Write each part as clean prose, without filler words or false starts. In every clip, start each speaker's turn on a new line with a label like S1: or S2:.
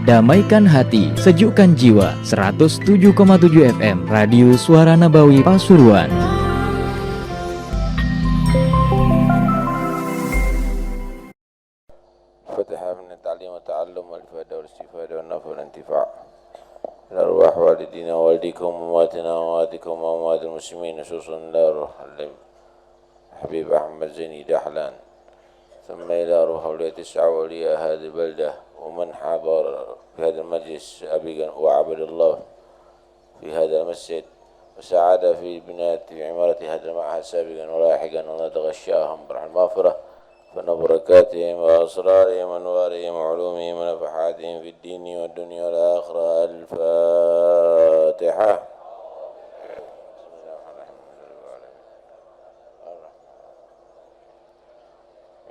S1: Damaikan hati, sejukkan jiwa. 107,7 FM Radio Suara Nabawi Pasuruan.
S2: Fatihah min at-ta'lim wa ta'allum wal ifada wal istifada wal nafa wal intifa'. Al-arwah walidina walidikum ummatina wa umatikum wa umatil muslimin khususan al-arwah Habib Ahmad Zaini Dahlan. ثم إلى روح أولياء السعة وأولياء هذه البلدة ومن حضر في هذا المجلس أبيا وعبد الله في هذا المسجد وساعد في بناء في عمارة هذا المعهد سابقا ولاحقا الله تغشاهم برحمة المغفرة فنبركاتهم وأسرارهم وأنوارهم وعلومهم ونفحاتهم في الدين والدنيا والآخرة. الفاتحة.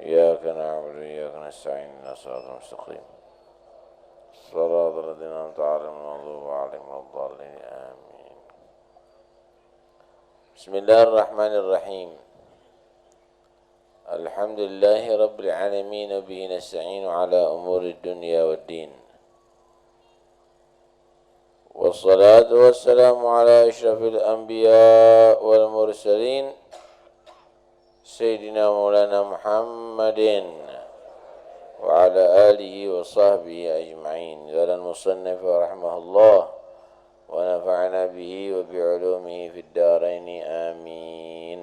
S2: إياك نعبد وإياك نستعين اهدنا الصراط المستقيم صراط الذين أنعمت عليهم غير المغضوب عليهم ولا الضالين آمين. بسم الله الرحمن الرحيم. الحمد لله رب العالمين وبه نستعين على أمور الدنيا والدين والصلاة والسلام على أشرف الأنبياء والمرسلين سيدنا مولانا محمد وعلى آله وصحبه أجمعين. قال المصنف رحمه الله ونفعنا به وبعلومه في الدارين آمين.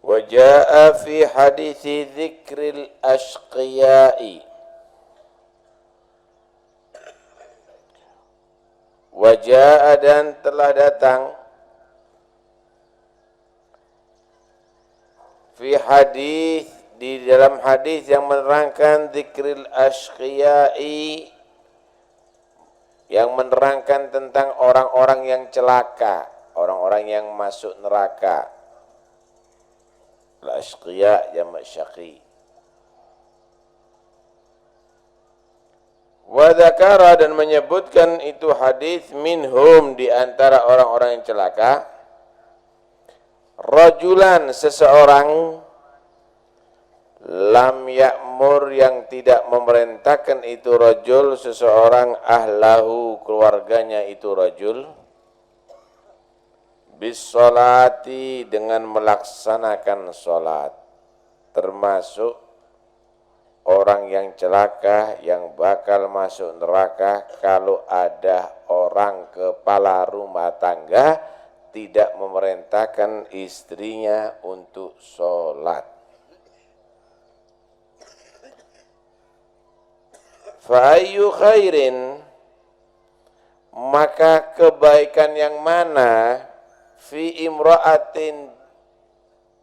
S2: وجاء في حديث ذكر الأشقياء وجاء dan telah datang fi hadis di dalam hadis yang menerangkan dzikril ashqiyai, yang menerangkan tentang orang-orang yang celaka, orang-orang yang masuk neraka. Al-ashqiya jamak syaqi. Wa dzakara dan menyebutkan itu hadis minhum di antara orang-orang yang celaka. Rajulan seseorang lam ya'mur yang tidak memerintahkan itu rajul seseorang ahlahu keluarganya itu rajul bis salati dengan melaksanakan salat, termasuk orang yang celaka yang bakal masuk neraka kalau ada orang kepala rumah tangga tidak memerintahkan istrinya untuk sholat. Fa'ayyu khairin, maka kebaikan yang mana fi imra'atin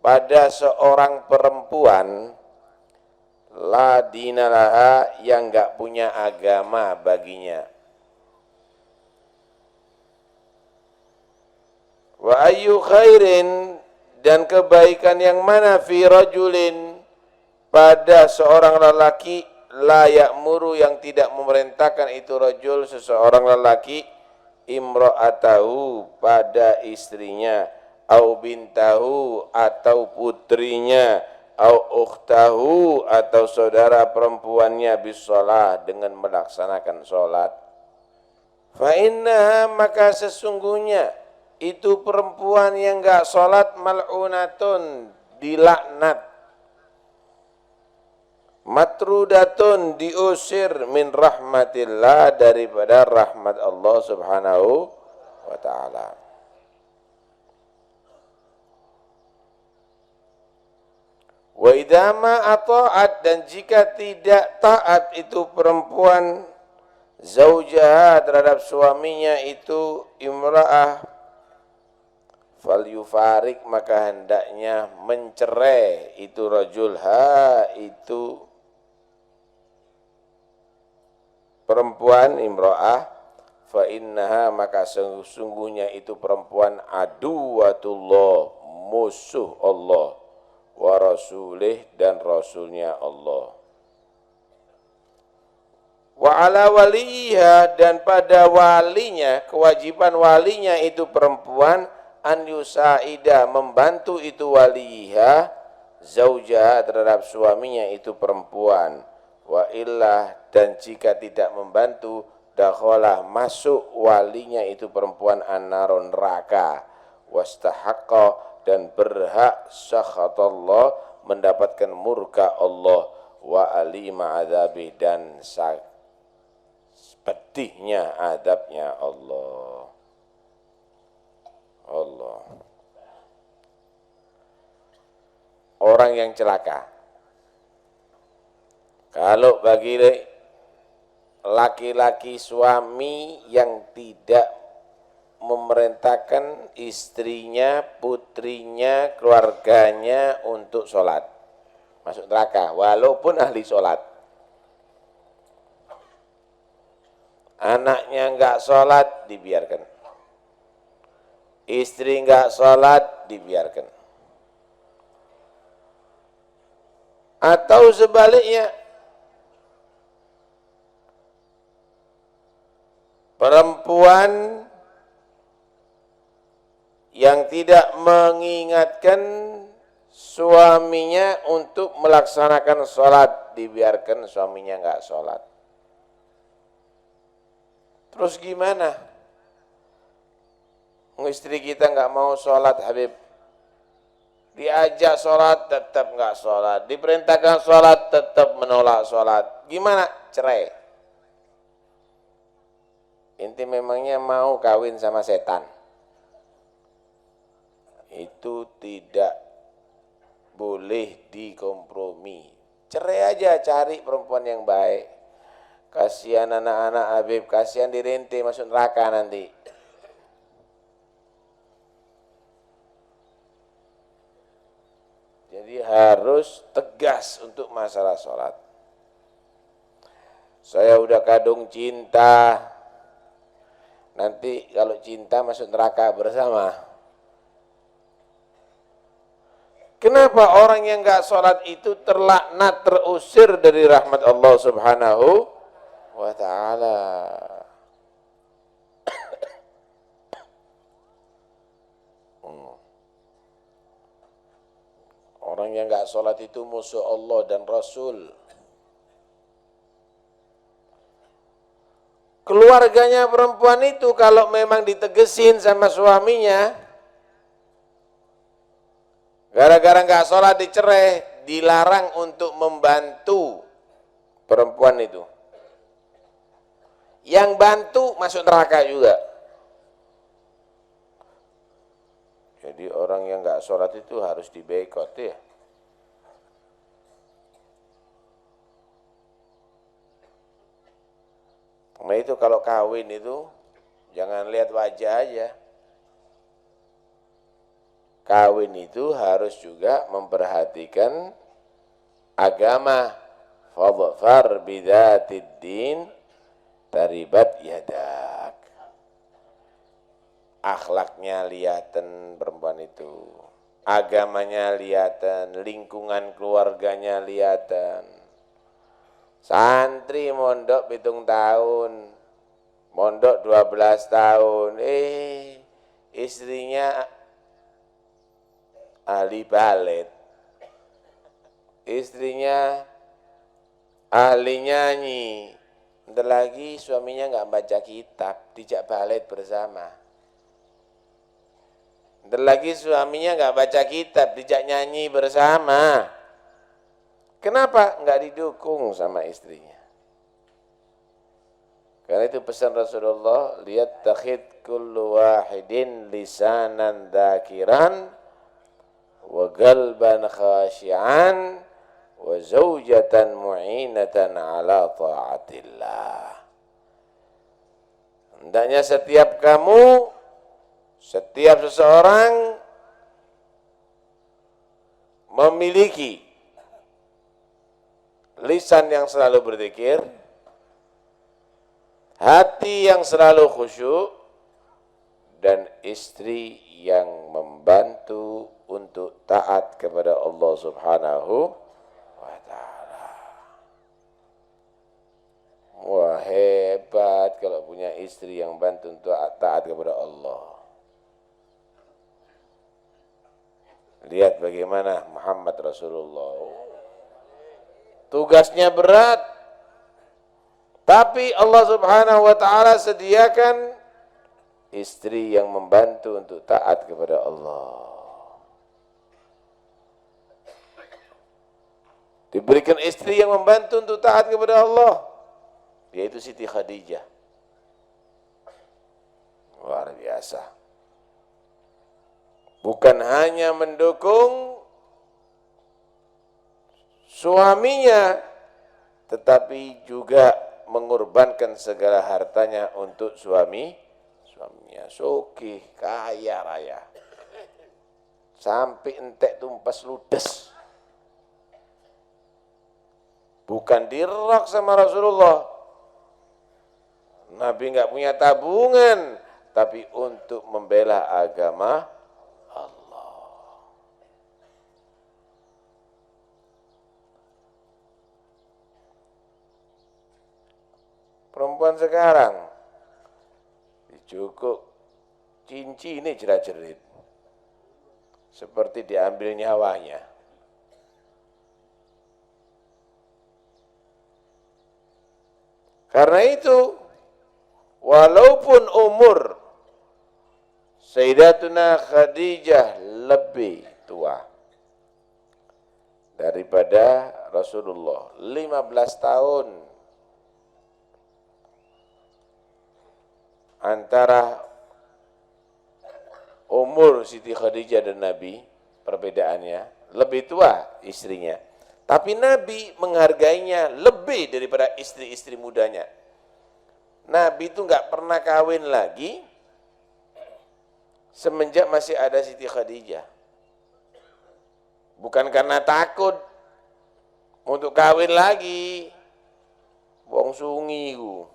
S2: pada seorang perempuan la dinalaha yang enggak punya agama baginya. Wa ayyu khairin dan kebaikan yang mana fi rajulin pada seorang lelaki la ya'muru yang tidak memerintahkan itu rajul seseorang lelaki imra'atahu pada istrinya au bintahu atau putrinya au ukhtahu atau saudara perempuannya bisalah dengan melaksanakan salat. Fa innaha maka sesungguhnya itu perempuan yang enggak salat mal'unatun dilaknat, matrudatun diusir min rahmatillah daripada rahmat Allah subhanahu wa ta'ala. Wa idama ata'at dan jika tidak taat itu perempuan zaujaha terhadap suaminya itu imra'ah fal yufarik maka hendaknya mencerai itu rajul itu perempuan imra'ah fa innaha maka sesungguhnya itu perempuan aduwatullah musuh Allah wa rasulih dan rasulnya Allah. Wa ala waliha dan pada walinya kewajiban walinya itu perempuan an yusaida, membantu itu waliha zaujaha, terhadap suaminya itu perempuan, wa illah, dan jika tidak membantu, dakhalah, masuk walinya itu perempuan an-naron, neraka, wastahaqqa, dan berhak sakhatallah, mendapatkan murka Allah, wa alima adzabih, dan pedihnya adabnya Allah. Orang yang celaka, kalau bagi laki-laki suami yang tidak memerintahkan istrinya, putrinya, keluarganya untuk sholat, masuk neraka walaupun ahli sholat. Anaknya enggak sholat, dibiarkan. Istri enggak sholat, dibiarkan. Atau sebaliknya, perempuan yang tidak mengingatkan suaminya untuk melaksanakan sholat, dibiarkan suaminya enggak sholat. Terus gimana? Istri kita enggak mau sholat, Habib. Diajak sholat, tetap enggak sholat. Diperintahkan sholat, tetap menolak sholat. Gimana? Cerai. Inti memangnya mau kawin sama setan? Itu tidak boleh dikompromi. Cerai aja, cari perempuan yang baik. Kasihan anak-anak Habib, kasihan dirente masuk neraka nanti. Jadi harus tegas untuk masalah sholat. Saya udah kadung cinta, nanti kalau cinta masuk neraka bersama. Kenapa orang yang enggak sholat itu terlaknat, terusir dari rahmat Allah Subhanahu wa ta'ala? Orang yang enggak sholat itu musuh Allah dan Rasul. Keluarganya perempuan itu kalau memang ditegesin sama suaminya, gara-gara enggak sholat dicerai, dilarang untuk membantu perempuan itu. Yang bantu masuk neraka juga. Jadi orang yang enggak sholat itu harus diboikot ya. Nah itu kalau kawin itu jangan lihat wajah aja. Kawin itu harus juga memperhatikan agama. Fadfar bidzatid din taribat yadak. Akhlaknya lihatan perempuan itu, agamanya lihatan, lingkungan keluarganya lihatan. Santri mondok 7 tahun, mondok 12 tahun, istrinya ahli balet, istrinya ahli nyanyi, bentar lagi suaminya enggak baca kitab, dijak balet bersama. Bentar lagi suaminya enggak baca kitab, dijak nyanyi bersama. Kenapa? Enggak didukung sama istrinya. Karena itu pesan Rasulullah, lihat takhid kullu wahidin lisanan dzakiran wa qalban khashi'an wa zaujatan mu'inatan ala ta'atillah. Hendaknya setiap kamu, setiap seseorang memiliki lisan yang selalu berzikir, hati yang selalu khusyuk, dan istri yang membantu untuk taat kepada Allah Subhanahu wa ta'ala. Wah, hebat kalau punya istri yang bantu untuk taat kepada Allah. Lihat bagaimana Muhammad Rasulullah. Tugasnya berat. Tapi Allah Subhanahu wa taala sediakan istri yang membantu untuk taat kepada Allah. Diberikan istri yang membantu untuk taat kepada Allah, yaitu Siti Khadijah. Luar biasa. Bukan hanya mendukung suaminya, tetapi juga mengorbankan segala hartanya untuk suaminya. Sugih, kaya raya. Sampai entek tumpas ludes. Bukan dirok sama Rasulullah. Nabi enggak punya tabungan, tapi untuk membela agama Allah. Perempuan sekarang cukup cincin ini jerat-jerit, seperti diambil nyawanya. Karena itu, walaupun umur Sayyidatuna Khadijah lebih tua daripada Rasulullah 15 tahun, antara umur Siti Khadijah dan Nabi, perbedaannya lebih tua istrinya. Tapi Nabi menghargainya lebih daripada istri-istri mudanya. Nabi itu enggak pernah kawin lagi semenjak masih ada Siti Khadijah. Bukan karena takut untuk kawin lagi. Wong sungi ku.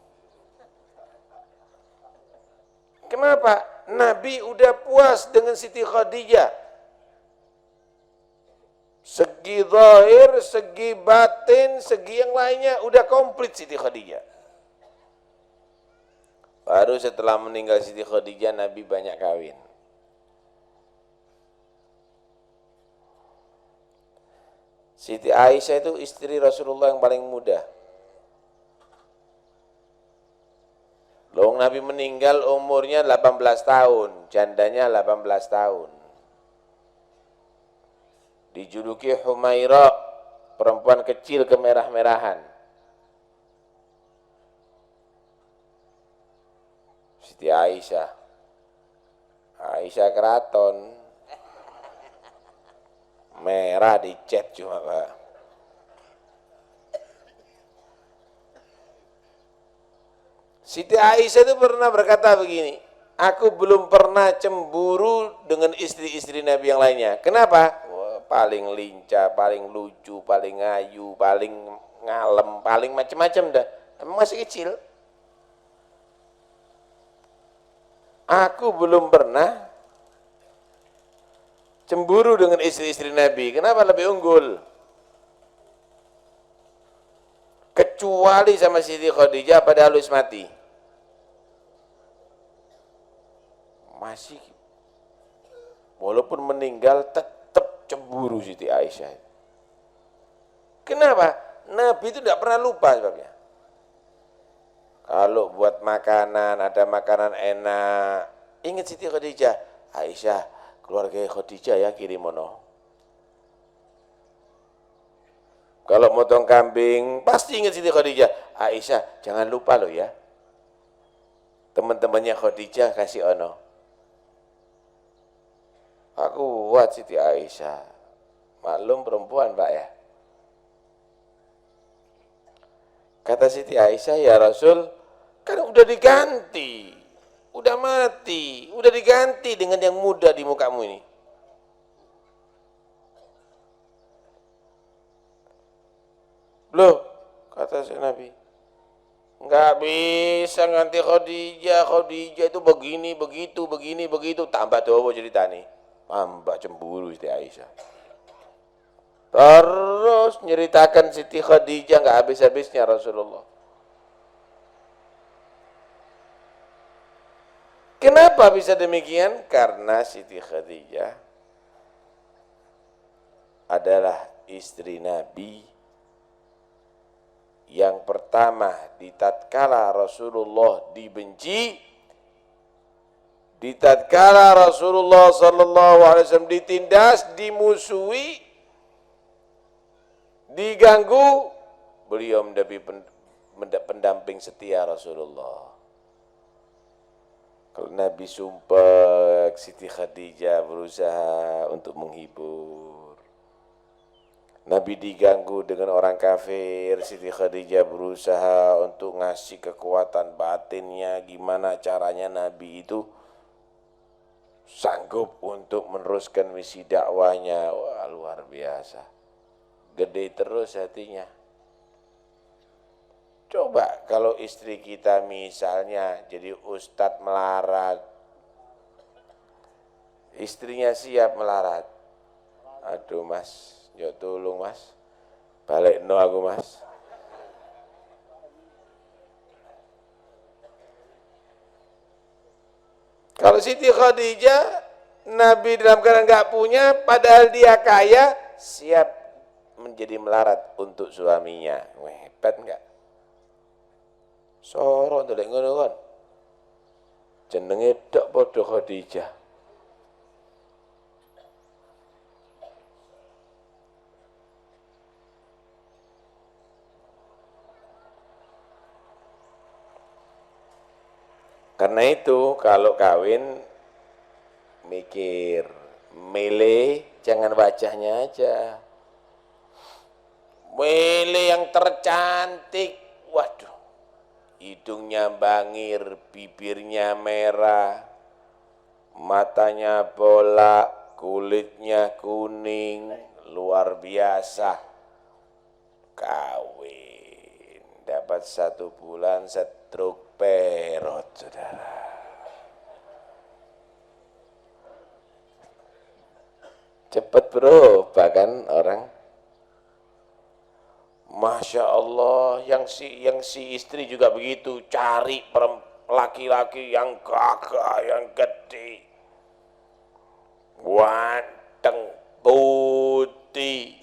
S2: Kenapa? Nabi udah puas dengan Siti Khadijah. Segi zahir, segi batin, segi yang lainnya udah komplit Siti Khadijah. Baru setelah meninggal Siti Khadijah, Nabi banyak kawin. Siti Aisyah itu istri Rasulullah yang paling muda. Loh, Nabi meninggal umurnya 18 tahun, jandanya 18 tahun. Dijuluki Humaira, perempuan kecil kemerah-merahan. Siti Aisyah, Aisyah keraton, merah dicet cuma Pak. Siti Aisyah itu pernah berkata begini, aku belum pernah cemburu dengan istri-istri Nabi yang lainnya. Kenapa? Paling lincah, paling lucu, paling ngayu, paling ngalem, paling macam-macam dah. Emang masih kecil. Aku belum pernah cemburu dengan istri-istri Nabi. Kenapa lebih unggul? Kecuali sama Siti Khadijah pada halus mati. Masih, walaupun meninggal tetap cemburu Siti Aisyah. Kenapa? Nabi itu tidak pernah lupa sebabnya. Kalau buat makanan, ada makanan enak, ingat Siti Khadijah, Aisyah, keluarga Khadijah ya kirimono. Kalau motong kambing, pasti ingat Siti Khadijah, Aisyah, jangan lupa loh ya. Teman-temannya Khadijah kasih ono. Aku buat Siti Aisyah, maklum perempuan Pak ya. Kata Siti Aisyah, ya Rasul, kan udah diganti, udah mati, udah diganti dengan yang muda di mukamu ini. Loh, kata si Nabi, nggak bisa ganti Khadijah, Khadijah itu begini, begitu, begini, begitu, tambah tuh cerita nih, tambah cemburu Siti Aisyah. Terus nyeritakan Siti Khadijah nggak habis-habisnya Rasulullah. Kenapa bisa demikian? Karena Siti Khadijah adalah istri Nabi yang pertama di tatkala Rasulullah dibenci, di tatkala Rasulullah sallallahu alaihi wasallam ditindas, dimusuhi, diganggu, beliau menjadi pendamping setia Rasulullah. Kalau Nabi sumpah, Siti Khadijah berusaha untuk menghibur. Nabi diganggu dengan orang kafir, Siti Khadijah berusaha untuk ngasih kekuatan batinnya, gimana caranya Nabi itu sanggup untuk meneruskan misi dakwahnya. Wah, luar biasa. Gede terus hatinya. Coba kalau istri kita misalnya jadi ustadz melarat, istrinya siap melarat. Aduh mas, yo tolong mas, balik no aku mas. Kalau Siti Khadijah, Nabi dalam keadaan nggak punya, padahal dia kaya, siap menjadi melarat untuk suaminya. Wah, hebat nggak? Sorot ndelek ngono kan. Jenenge tok padha Khadijah. Karena itu kalau kawin mikir, milih jangan wajahnya aja. Milih yang tercantik. Waduh. Hidungnya bangir, bibirnya merah, matanya bola, kulitnya kuning, luar biasa. Kawin, dapat 1 bulan stroke perut, saudara. Cepat bro, bahkan orang. Masya Allah, yang si istri juga begitu, cari laki-laki yang gagah, yang gede, ganteng, putih.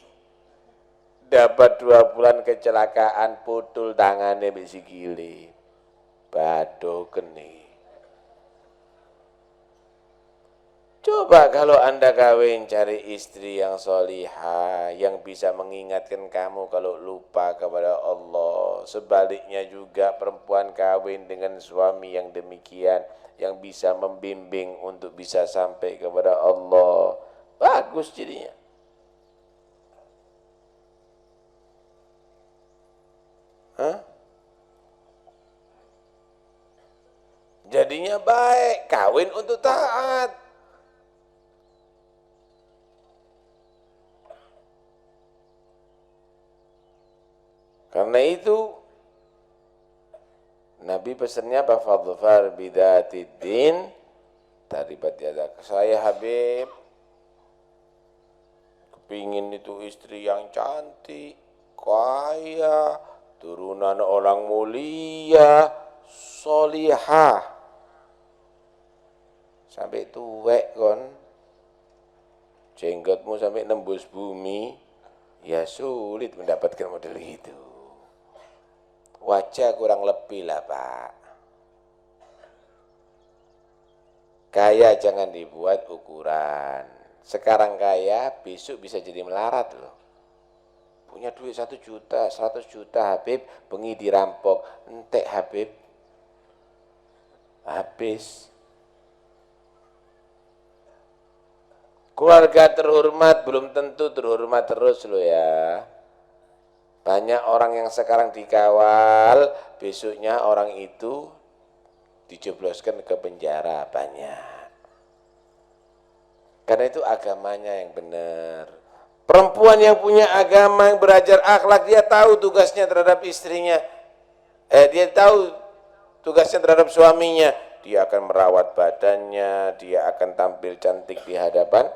S2: Dapat 2 bulan kecelakaan, putul tangannya besikile, bado kene. Coba kalau Anda kawin cari istri yang solihah, yang bisa mengingatkan kamu kalau lupa kepada Allah. Sebaliknya juga perempuan kawin dengan suami yang demikian, yang bisa membimbing untuk bisa sampai kepada Allah. Bagus jadinya. Hah? Jadinya baik, kawin untuk taat. Karena itu Nabi pesannya apa? Fadfar bidatid-din taribat yadak. Saya Habib kepingin itu istri yang cantik, kaya, turunan orang mulia, solihah. Sampai tuwek kon, jenggotmu sampai nembus bumi, ya sulit mendapatkan model itu. Wajah kurang lebih lah Pak. Kaya jangan dibuat ukuran. Sekarang kaya, besok bisa jadi melarat loh. Punya duit 1 juta, 100 juta Habib, bengi dirampok. Entek Habib, habis. Keluarga terhormat belum tentu terhormat terus loh ya. Banyak orang yang sekarang dikawal, besoknya orang itu dijebloskan ke penjara, banyak. Karena itu agamanya yang benar. Perempuan yang punya agama, yang belajar akhlak, dia tahu tugasnya terhadap istrinya. Dia tahu tugasnya terhadap suaminya. Dia akan merawat badannya, dia akan tampil cantik di hadapan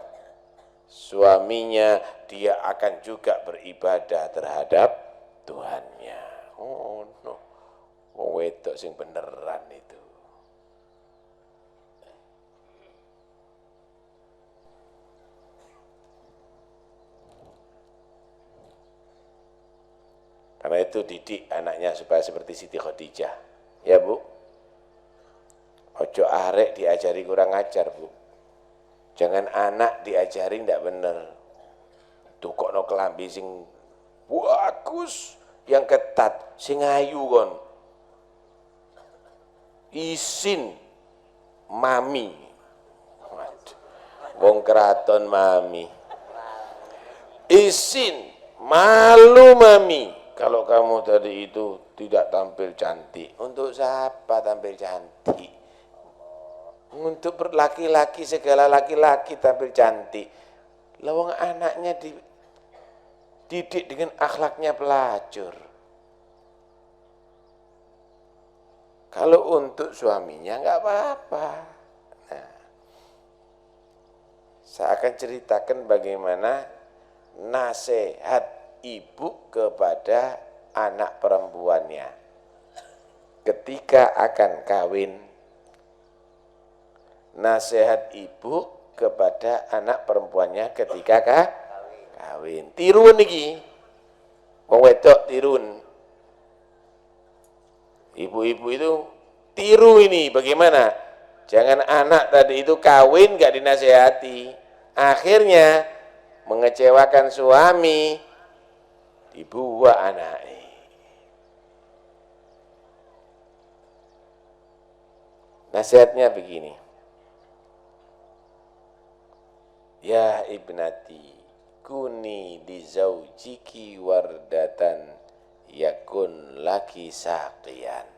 S2: suaminya, dia akan juga beribadah terhadap Tuhannya. Oh no, wedok sing beneran itu. Karena itu didik anaknya supaya seperti Siti Khadijah. Ya Bu, ojo arek diajari kurang ajar Bu. Jangan anak diajari ndak bener. Tukokno kelambi sing bagus, yang ketat, sing ayu kon. Isin mami. Wong keraton mami. Isin malu mami. Kalau kamu tadi itu tidak tampil cantik. Untuk siapa tampil cantik? Untuk laki-laki, segala laki-laki tampil cantik. Lawang anaknya dididik dengan akhlaknya pelacur. Kalau untuk suaminya enggak apa-apa. Nah, saya akan ceritakan bagaimana nasihat ibu kepada anak perempuannya ketika akan kawin. Nasihat ibu kepada anak perempuannya ketika kawin. Tirun iki. Wong wedok tirun. Ibu-ibu itu tiru ini bagaimana? Jangan anak tadi itu kawin gak dinasehati. Akhirnya mengecewakan suami, dibuat anaknya. Nasihatnya begini. Ya ibnati, kuni di zaujiki wardatan yakun laki saqiyan.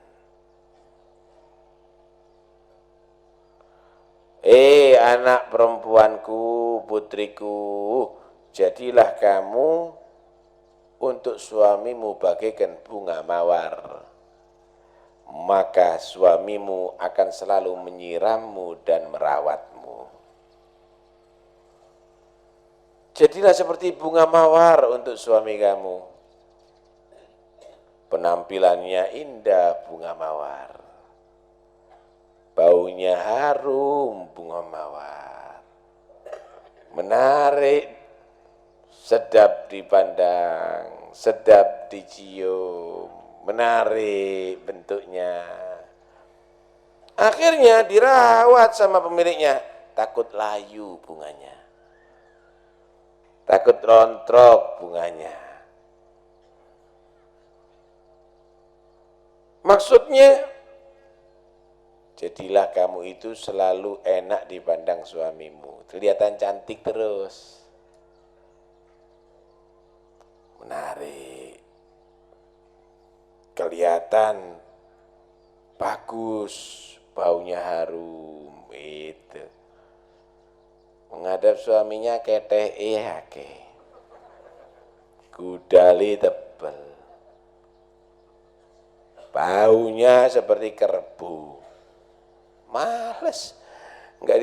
S2: Anak perempuanku, putriku, jadilah kamu untuk suamimu bagaikan bunga mawar. Maka suamimu akan selalu menyirammu dan merawatmu. Jadilah seperti bunga mawar untuk suami kamu. Penampilannya indah bunga mawar. Baunya harum bunga mawar. Menarik, sedap dipandang, sedap dicium, menarik bentuknya. Akhirnya dirawat sama pemiliknya, takut layu bunganya. Takut rontrok bunganya. Maksudnya, jadilah kamu itu selalu enak dipandang suamimu. Kelihatan cantik terus. Menarik. Kelihatan bagus, baunya harum. Itu. Menghadap suaminya keteh gudali tebal. Baunya seperti kerbu. Males. Enggak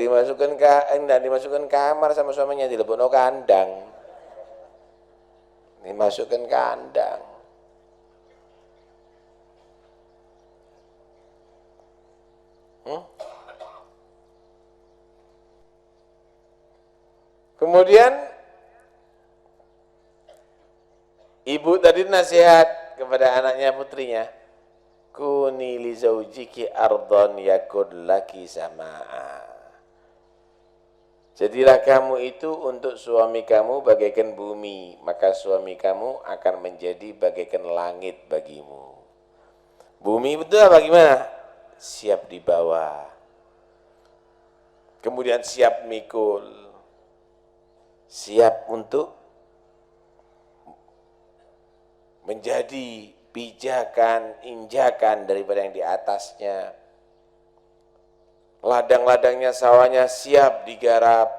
S2: dimasukkan kamar sama suaminya, dilebokno kandang. Dimasukkan kandang. Kemudian ibu tadi nasihat kepada anaknya, putrinya, kuni li zaujiki ardon yakun laki samaa. Jadilah kamu itu untuk suami kamu bagaikan bumi, maka suami kamu akan menjadi bagaikan langit bagimu. Bumi betul bagaimana? Siap dibawa. Kemudian siap mikul. Siap untuk menjadi pijakan, injakan daripada yang di atasnya. Ladang-ladangnya, sawahnya siap digarap.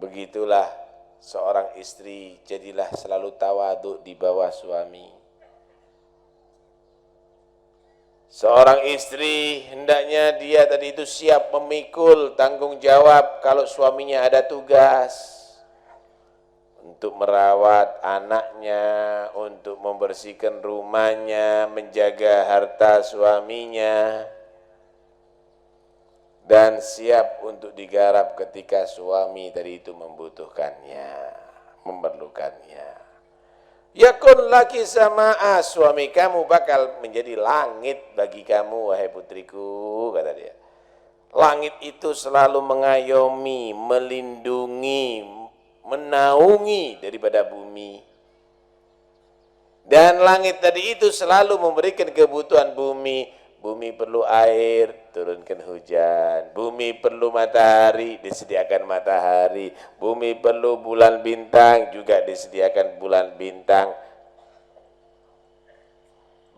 S2: Begitulah seorang istri, jadilah selalu tawadhu di bawah suami. Seorang istri hendaknya dia tadi itu siap memikul tanggung jawab kalau suaminya ada tugas untuk merawat anaknya, untuk membersihkan rumahnya, menjaga harta suaminya, dan siap untuk digarap ketika suami tadi itu membutuhkannya, memerlukannya. Yakun laki sama'a, suami kamu bakal menjadi langit bagi kamu, wahai putriku, kata dia. Langit itu selalu mengayomi, melindungi, menaungi daripada bumi. Dan langit tadi itu selalu memberikan kebutuhan bumi. Bumi perlu air, turunkan hujan. Bumi perlu matahari, disediakan matahari. Bumi perlu bulan bintang, juga disediakan bulan bintang.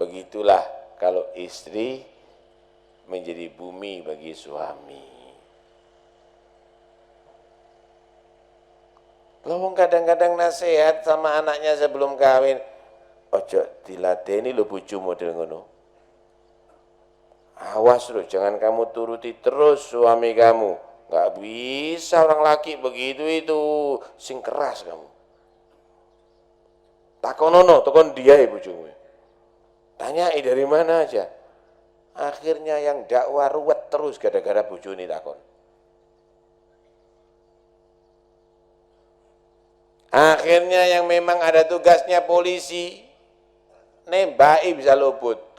S2: Begitulah kalau istri menjadi bumi bagi suami. Lo kadang-kadang nasihat sama anaknya sebelum kawin, ojo diladeni lo bojo model ngono. Awas lo, jangan kamu turuti terus suami kamu. Gak bisa orang laki begitu itu, sing keras kamu. Takonono, takon dia ya bojomu. Tanyai dari mana aja. Akhirnya yang dakwah ruwet terus gara-gara bojone takon. Akhirnya yang memang ada tugasnya polisi, nembaki bisa luput.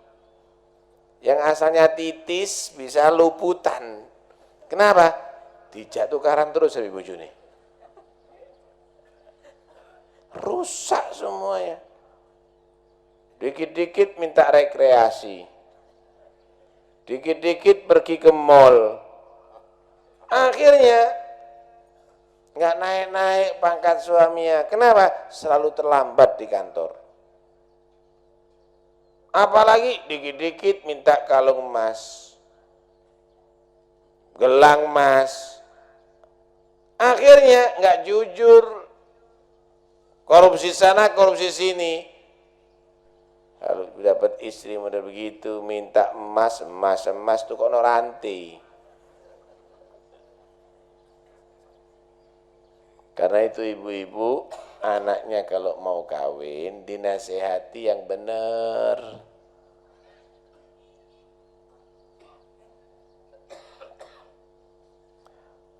S2: Yang asalnya titis bisa luputan. Kenapa? Dijak tukaran terus sama bojone. Rusak semuanya. Dikit-dikit minta rekreasi. Dikit-dikit pergi ke mall. Akhirnya nggak naik-naik pangkat suaminya. Kenapa? Selalu terlambat di kantor. Apalagi dikit-dikit minta kalung emas, gelang emas. Akhirnya nggak jujur, korupsi sana, korupsi sini. Kalau dapat istri model begitu, minta emas tuh kono rantai. Karena itu ibu-ibu, anaknya kalau mau kawin, dinasehati yang benar.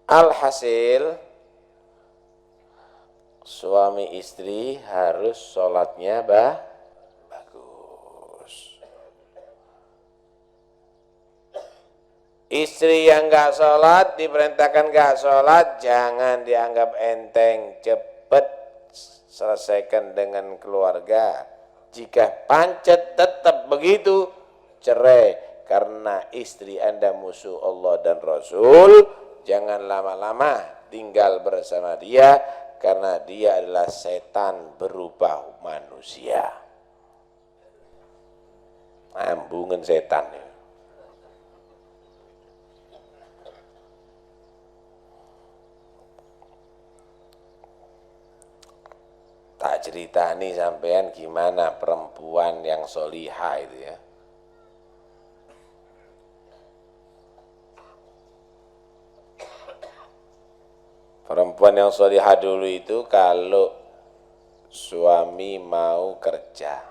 S2: Alhasil, suami istri harus sholatnya bagus. Istri yang gak sholat, diperintahkan gak sholat, jangan dianggap enteng, cepat selesaikan dengan keluarga. Jika pancet tetap begitu, cerai. Karena istri Anda musuh Allah dan Rasul, jangan lama-lama tinggal bersama dia, karena dia adalah setan berubah manusia. Ambungan setan. Tak ceritani sampean gimana perempuan yang solihah itu ya. Perempuan yang solihah dulu itu kalau suami mau kerja,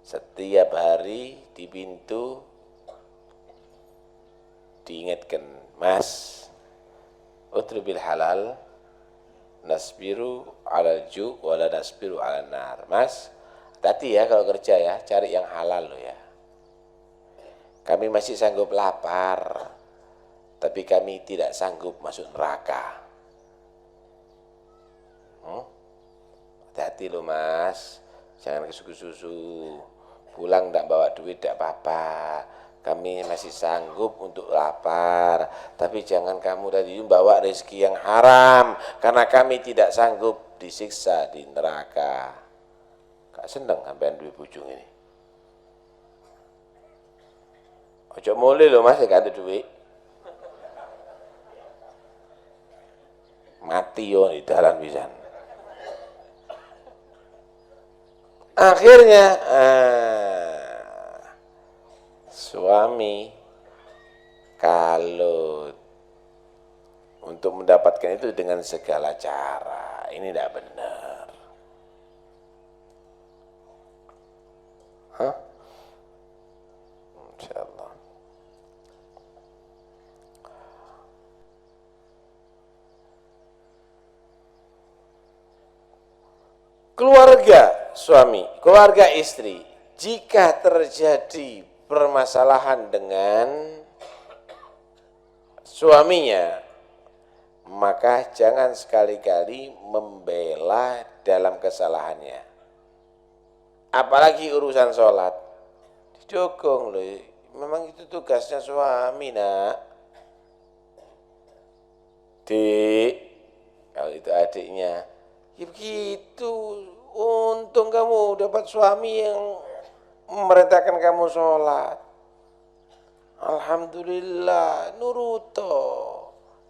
S2: setiap hari di pintu diingatkan, Mas, utrubil halal, nasbiru alal ju' wala nasbiru alal nar. Mas, hati ya kalau kerja ya, cari yang halal loh ya. Kami masih sanggup lapar, tapi kami tidak sanggup masuk neraka. Hati-hati loh Mas, jangan kesusu-susu. Pulang tidak bawa duit tidak apa-apa. Kami masih sanggup untuk lapar, tapi jangan kamu tadi bawa rezeki yang haram, karena kami tidak sanggup disiksa di neraka. Gak seneng sampean duit bujung ini. Ojo mulai loh Mas, gak ada duit. Mati yo di dalam pisan. Akhirnya suami kalau untuk mendapatkan itu dengan segala cara, ini tidak benar. Hah? Insyaallah. keluarga suami, keluarga istri, jika terjadi permasalahan dengan suaminya, maka jangan sekali-kali membela dalam kesalahannya. Apalagi urusan sholat, didukung loh. Memang itu tugasnya suami, nak. Dik, kalau itu adiknya, ya begitu. Untung kamu dapat suami yang memerintahkan kamu sholat. Alhamdulillah, nuruto.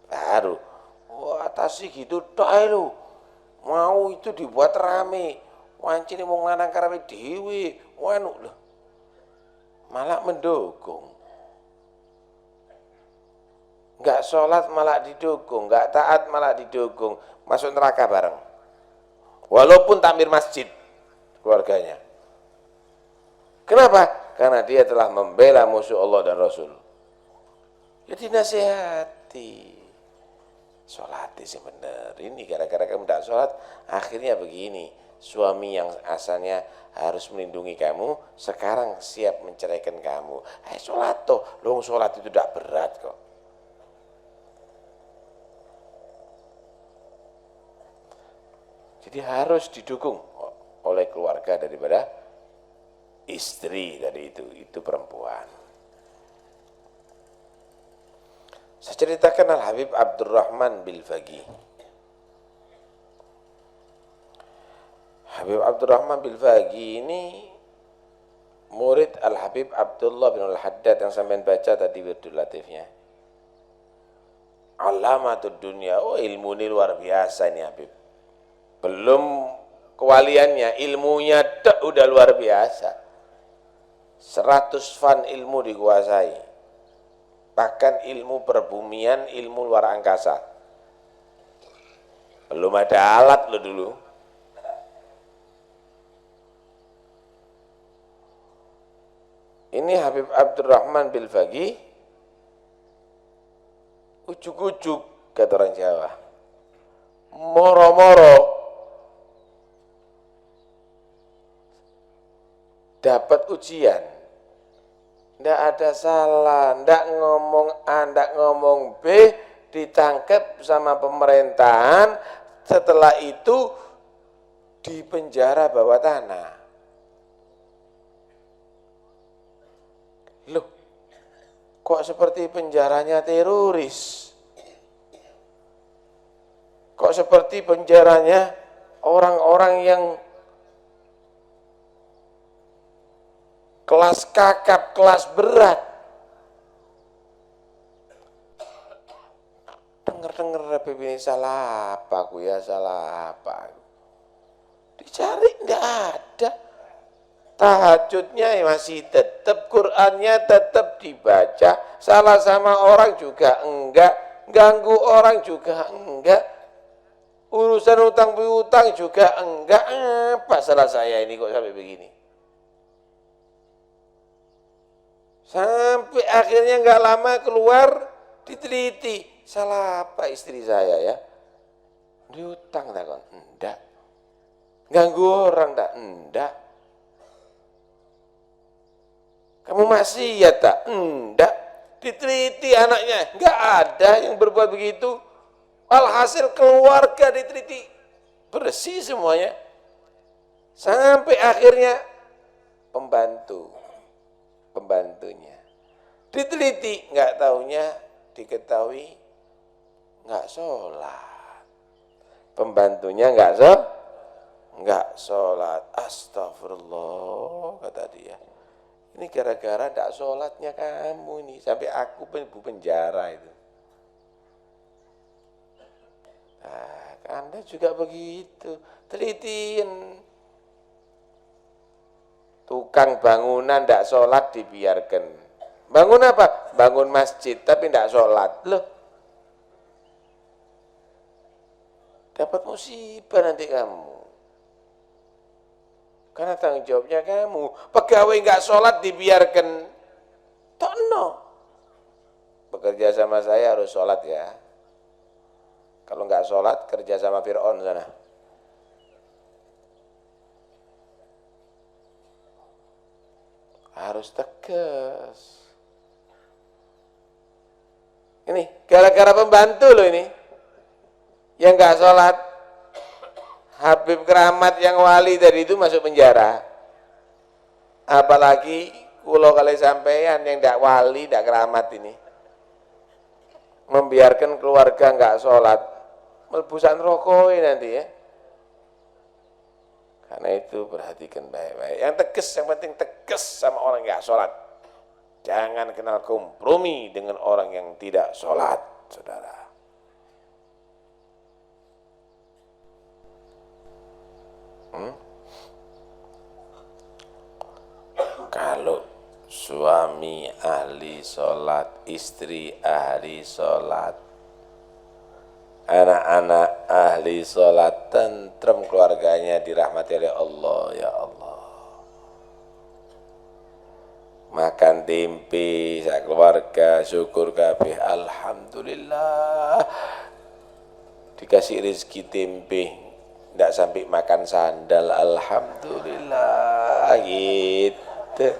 S2: Baru, wah tasih gitu tok lho. Mau itu dibuat rame. Wancine wong lanang karepe dhewe, wanu lho. Malah mendukung. Enggak sholat malah didukung, enggak taat malah didukung. Masuk neraka bareng. Walaupun takmir masjid keluarganya. Kenapa? Karena dia telah membela musuh Allah dan Rasul. Jadi nasihati. Sholat sih bener. Ini gara-gara kamu tidak sholat, akhirnya begini. Suami yang asalnya harus melindungi kamu, sekarang siap menceraikan kamu. Sholat toh, loh sholat itu tidak berat kok. Jadi harus didukung oleh keluarga daripada istri dari itu perempuan. Saya ceritakan Al-Habib Abdurrahman Bilvagi. Habib Abdurrahman Bilvagi ini murid Al-Habib Abdullah bin Al-Haddad yang sampean baca tadi Wirdul Latifnya. Alamatud dunia, oh ilmu ini luar biasa ini Habib. Belum kewaliannya, ilmunya udah luar biasa. 100 fan ilmu dikuasai. Bahkan ilmu perbumian, ilmu luar angkasa. Belum ada alat lo dulu. Ini Habib Abdurrahman Bilvagi, ujuk-ujuk kata orang Jawa, moro-moro dapat ujian, ndak ada salah, ndak ngomong A, ndak ngomong B, ditangkap sama pemerintahan, setelah itu dipenjara bawah tanah. Loh, kok seperti penjaranya teroris? Kok seperti penjaranya orang-orang yang kelas kakap, kelas berat? Dengar-dengar Habib ini salah apa aku ya, salah apa? Dicari enggak ada. Tahajudnya masih tetap, Qur'annya tetap dibaca, salah sama orang juga enggak, ganggu orang juga enggak, urusan utang piutang juga enggak. Apa salah saya ini kok sampai begini? Sampai akhirnya enggak lama keluar, diteliti, salah apa istri saya ya? Diutang tak kon? Enggak. Ganggu orang tak? Enggak. Kamu maksiat tak? Enggak. Diteliti anaknya, enggak ada yang berbuat begitu. Alhasil keluarga diteliti, bersih semuanya. Sampai akhirnya pembantunya diteliti, enggak taunya diketahui enggak sholat. Pembantunya enggak sholat. Astagfirullah, kata dia. Ini gara-gara tidak sholatnya kamu ini, sampai aku bu penjara itu. Nah, Anda juga begitu, telitiin. Tukang bangunan tidak sholat dibiarkan. Bangun apa? Bangun masjid, tapi tidak sholat. Loh, dapat musibah nanti kamu. Karena tanggung jawabnya kamu. Pegawai nggak sholat dibiarkan. Tono. Bekerja sama saya harus sholat ya. Kalau nggak sholat kerja sama Fir'aun sana. harus tegas. Ini gara-gara pembantu loh ini, yang nggak sholat. Habib Keramat yang wali dari itu masuk penjara. Apalagi kulo kali sampean yang tidak wali, tidak keramat ini, membiarkan keluarga nggak sholat, melebusan rokok nanti ya. Karena itu perhatikan baik-baik. Yang tegas, yang penting tegas sama orang nggak sholat. Jangan kenal kompromi dengan orang yang tidak sholat, saudara. Kalau suami ahli sholat, istri ahli sholat, anak-anak ahli sholat, tentrem keluarganya dirahmati oleh Allah, ya Allah. Makan tempe sak keluarga, syukur kabeh, alhamdulillah. Dikasih rezeki tempe, tidak sampai makan sandal, alhamdulillah, gitu.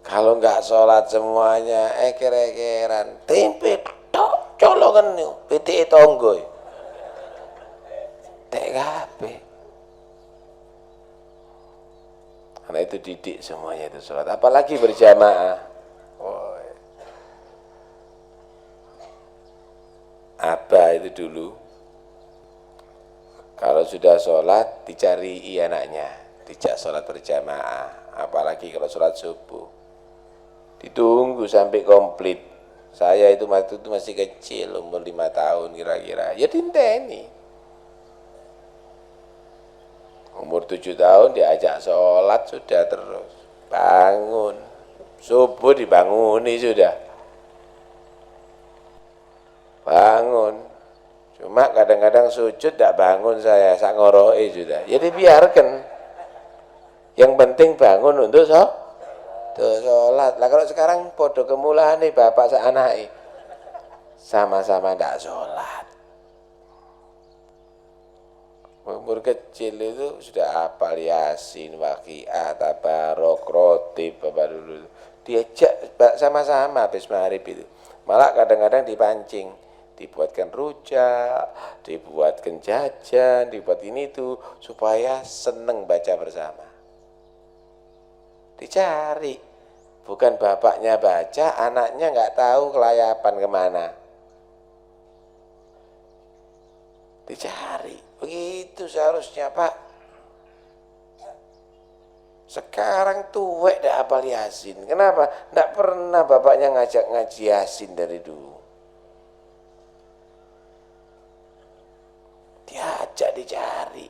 S2: Kalau nggak sholat semuanya, eker-ekeran, tempe tok, colongan nih, PTE tonggo, TKP. Karena itu didik semuanya itu sholat, apalagi berjamaah. Oh. Abah itu dulu, kalau sudah sholat dicari anaknya, dijak sholat berjamaah, apalagi kalau sholat subuh, ditunggu sampai komplit. Saya itu waktu itu masih kecil, umur 5 tahun kira-kira, ya dinteni. Umur 7 tahun diajak sholat sudah terus, bangun, subuh dibanguni sudah, bangun. Cuma kadang-kadang sujud tidak bangun saya, sak ngoroi sudah. Jadi biarkan. Yang penting bangun untuk sholat. Lah kalau sekarang podo kemulaan nih bapak sak anake, sama-sama tidak sholat. Umur kecil itu sudah hafal Yasin, Waqiah, Tabarok, Rotib, bapak dulu. Diajak sama-sama habis maghrib itu. Malah kadang-kadang dipancing. Dibuatkan rujak, dibuatkan jajan, dibuat ini itu supaya seneng baca bersama. Dicari, bukan bapaknya baca, anaknya nggak tahu kelayapan kemana. Dicari, begitu seharusnya Pak. Sekarang tuwek dah hafal Yasin. Kenapa? Nggak pernah bapaknya ngajak ngaji Yasin dari dulu. Diajak, dicari.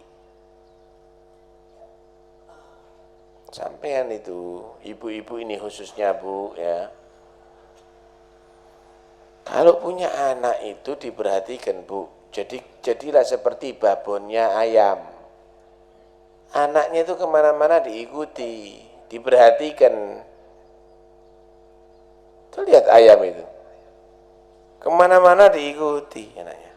S2: Sampean itu, ibu-ibu ini khususnya Bu ya. Kalau punya anak itu diperhatikan Bu. Jadilah seperti babonnya ayam. Anaknya itu kemana-mana diikuti, diperhatikan. Tuh lihat ayam itu, kemana-mana diikuti anaknya.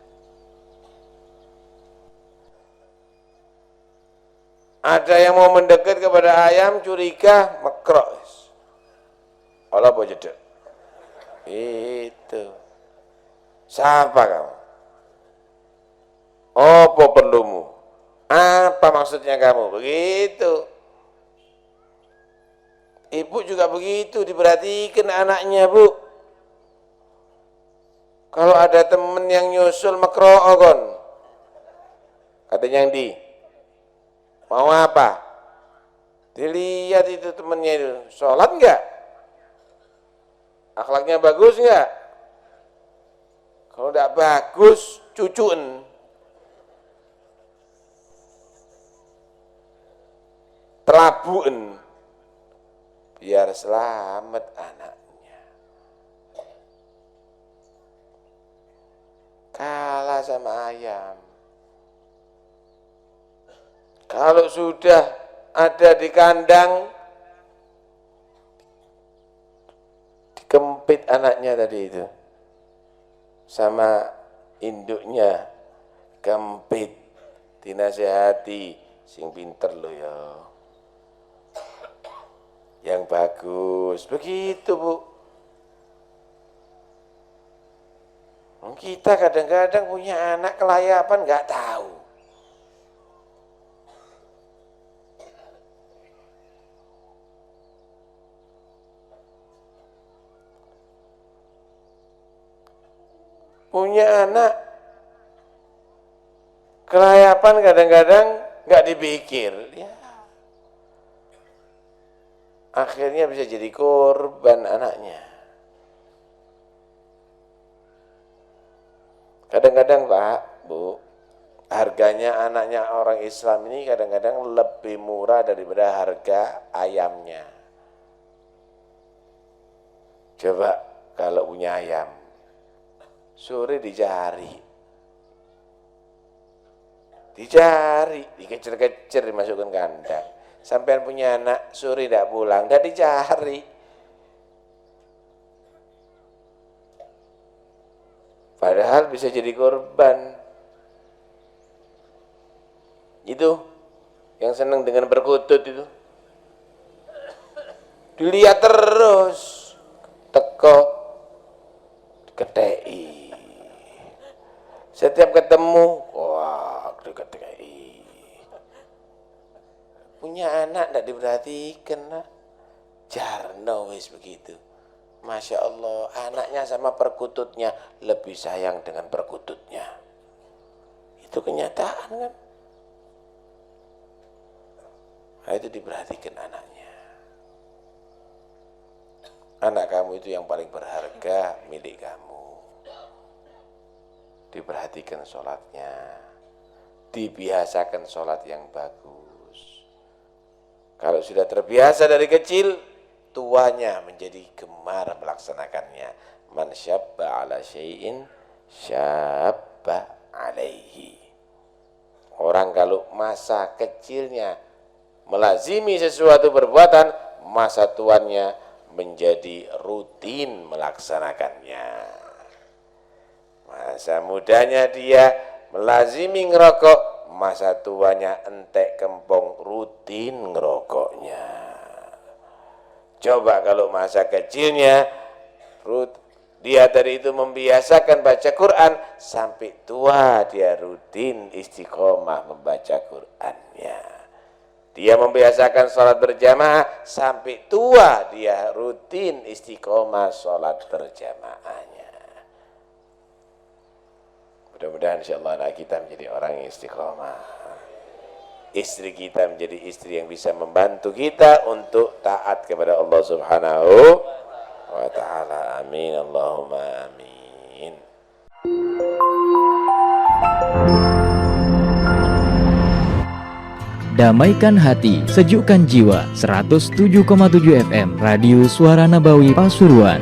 S2: Ada yang mau mendekat kepada ayam, curiga, mekrok. Allah apa jedek? Itu. Siapa kamu? Apa perlumu? Apa maksudnya kamu? Begitu. Ibu juga begitu, diperhatikan anaknya Bu. Kalau ada temen yang nyusul mekrok kon, katanya yang mau apa? Dilihat itu temennya itu, sholat enggak? Akhlaknya bagus enggak? Kalau enggak bagus, cucun. Telabuin. Biar selamat anaknya. Kalah sama ayam. Kalau sudah ada di kandang, dikempit anaknya tadi itu, sama induknya, kempit, dinasehati sing pinter lo ya, yang bagus, begitu Bu. Kita kadang-kadang punya anak kelayapan nggak tahu. Punya anak kelayapan kadang-kadang nggak dipikir, ya. Akhirnya bisa jadi korban anaknya. Kadang-kadang Pak, Bu, harganya anaknya orang Islam ini kadang-kadang lebih murah daripada harga ayamnya. Coba kalau punya ayam, sore dicari, dikejar-kejar dimasukkan kandang. Sampean punya anak, sore tidak pulang, tidak dicari. Padahal bisa jadi korban. Itu yang senang dengan berkutut itu. Dilihat terus, teko, ketei. Setiap ketemu, wah, ketei. Punya anak tidak diperhatikan, nah. Jarno wis begitu. Masya Allah, anaknya sama perkututnya lebih sayang dengan perkututnya. Itu kenyataan kan? Nah, itu diperhatikan anaknya. Anak kamu itu yang paling berharga milik kamu. Diperhatikan sholatnya, dibiasakan sholat yang bagus. Kalau sudah terbiasa dari kecil, tuanya menjadi gemar melaksanakannya. Man syabba ala syai'in syabba alaihi. Orang kalau masa kecilnya melazimi sesuatu perbuatan, masa tuanya menjadi rutin melaksanakannya. Masa mudanya dia melazimi ngerokok, masa tuanya entek kempong rutin ngerokoknya. Coba kalau masa kecilnya dia tadi itu membiasakan baca Quran, sampai tua dia rutin istiqomah membaca Qurannya. Dia membiasakan sholat berjamaah, sampai tua dia rutin istiqomah sholat berjamaahnya. Mudah-mudahan insyaallah anak kita menjadi orang yang istiqomah. Istri kita menjadi istri yang bisa membantu kita untuk taat kepada Allah Subhanahu wa ta'ala. Amin. Allahumma amin.
S1: Damaikan hati, sejukkan jiwa. 107,7 FM Radio Suara Nabawi Pasuruan.